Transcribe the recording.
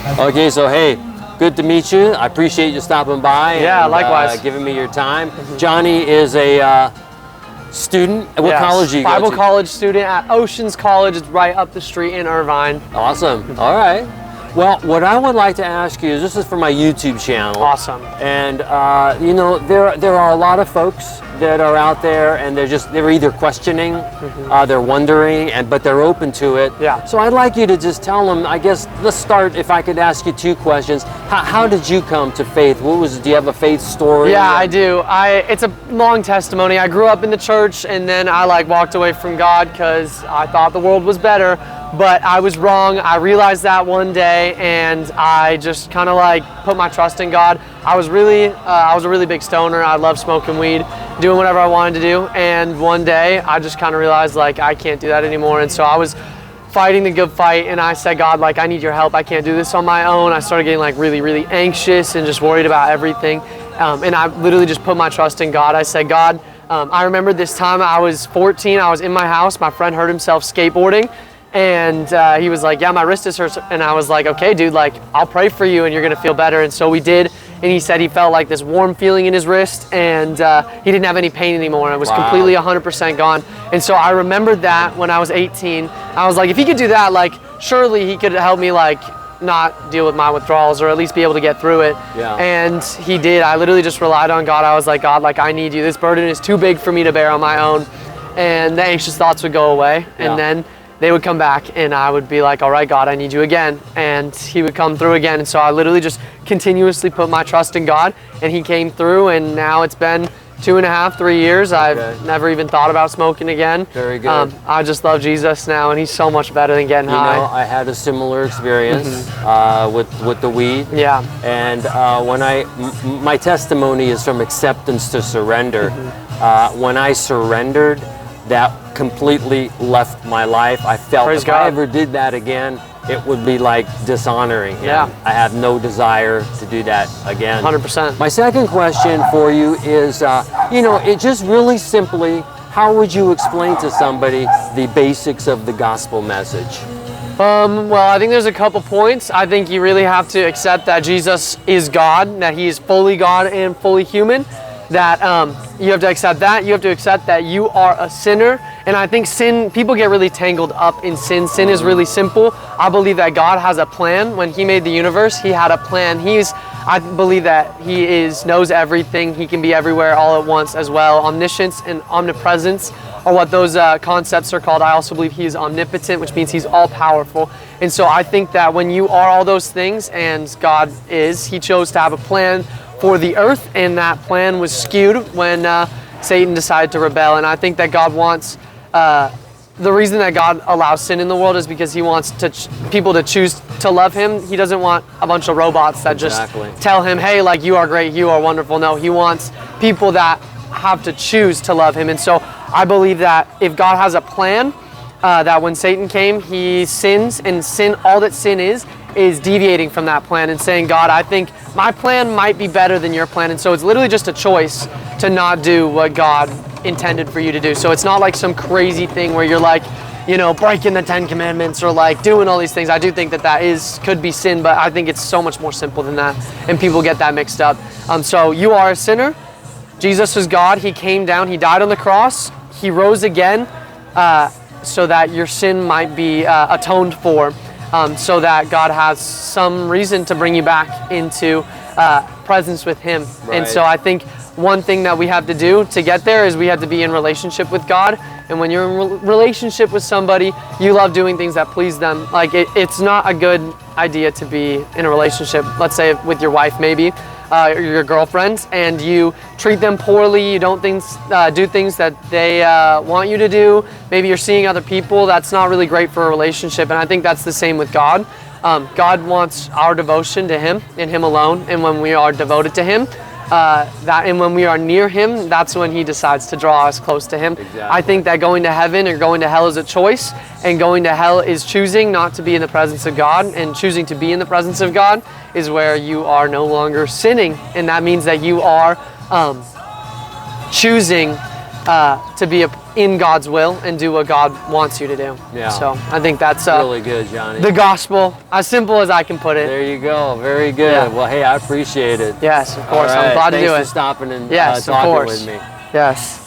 Okay, so hey, good to meet you. I appreciate you stopping by. Yeah, and, likewise. Giving me your time. Johnny is a student. What Yes, college do you Bible go to? college student at Oceans College. It's right up the street in Irvine. Awesome. All right. Well, what I would like to ask you is, this is for my YouTube channel. Awesome. And you know, there are a lot of folks that are out there, and they're either questioning, they're wondering, but they're open to it. Yeah. So I'd like you to just tell them. I guess let's start. If I could ask you two questions: How did you come to faith? Do you have a faith story? Yeah, I do. It's a long testimony. I grew up in the church, and then I walked away from God because I thought the world was better. But I was wrong. I realized that one day, and I just kind of put my trust in God. I was a really big stoner. I loved smoking weed, doing whatever I wanted to do. And one day I just kind of realized I can't do that anymore. And so I was fighting the good fight, and I said, God, I need your help. I can't do this on my own. I started getting really, really anxious and just worried about everything. And I literally just put my trust in God. I said, God, I remember this time I was 14. I was in my house. My friend hurt himself skateboarding. And he was like, yeah, my wrist is hurt. And I was like, okay, dude, I'll pray for you and you're going to feel better. And so we did. And he said he felt this warm feeling in his wrist, and he didn't have any pain anymore. And it was completely 100% gone. And so I remembered that when I was 18. I was like, if he could do that, surely he could help me not deal with my withdrawals, or at least be able to get through it. Yeah. And he did. I literally just relied on God. I was like, God, I need you. This burden is too big for me to bear on my own. And the anxious thoughts would go away. And then they would come back, and I would be like, all right, God, I need you again. And he would come through again. And so I literally just continuously put my trust in God, and he came through. And now it's been 2.5, 3 years. I've never even thought about smoking again. Very good. I just love Jesus now, and he's so much better than getting high. You know, I had a similar experience with the weed. Yeah. And my testimony is from acceptance to surrender. When I surrendered, that completely left my life. I felt if I ever did that again, it would be dishonoring him. Yeah. I have no desire to do that again. 100%. My second question for you is, it just really simply, how would you explain to somebody the basics of the gospel message? Well, I think there's a couple points. I think you really have to accept that Jesus is God, that he is fully God and fully human. That you have to accept that. You have to accept that you are a sinner. And I think people get really tangled up in sin. Sin is really simple. I believe that God has a plan. When he made the universe, he had a plan. I believe that he knows everything. He can be everywhere all at once as well. Omniscience and omnipresence are what those concepts are called. I also believe he is omnipotent, which means he's all powerful. And so I think that when you are all those things, and God is, he chose to have a plan for the earth, and that plan was skewed when Satan decided to rebel. And I think that God wants, the reason that God allows sin in the world is because he wants people to choose to love him. He doesn't want a bunch of robots that just tell him, hey, you are great, you are wonderful. No, he wants people that have to choose to love him. And so I believe that if God has a plan, that when Satan came, he sins, and all that sin is deviating from that plan and saying, God, I think my plan might be better than your plan. And so it's literally just a choice to not do what God intended for you to do. So it's not some crazy thing where you're breaking the 10 commandments or doing all these things. I do think that could be sin, but I think it's so much more simple than that, and people get that mixed up. So you are a sinner. Jesus is God. He came down. He died on the cross. He rose again so that your sin might be atoned for. So that God has some reason to bring you back into presence with him. Right. And so I think one thing that we have to do to get there is we have to be in relationship with God. And when you're in relationship with somebody, you love doing things that please them. It's not a good idea to be in a relationship, let's say with your wife maybe, or your girlfriend, and you treat them poorly, you don't do things that they want you to do. Maybe you're seeing other people. That's not really great for a relationship. And I think that's the same with God. God wants our devotion to him and him alone. And when we are devoted to him, and when we are near him, that's when he decides to draw us close to him. Exactly. I think that going to heaven or going to hell is a choice, and going to hell is choosing not to be in the presence of God, and choosing to be in the presence of God is where you are no longer sinning. And that means that you are choosing to be in God's will and do what God wants you to do. Yeah. So I think that's really good, Johnny. the gospel, as simple as I can put it. There you go. Very good. Yeah. Well, hey, I appreciate it. Yes, of course. All right. I'm glad to do it. Thanks for stopping and Yes, of talking course. with me. Yes.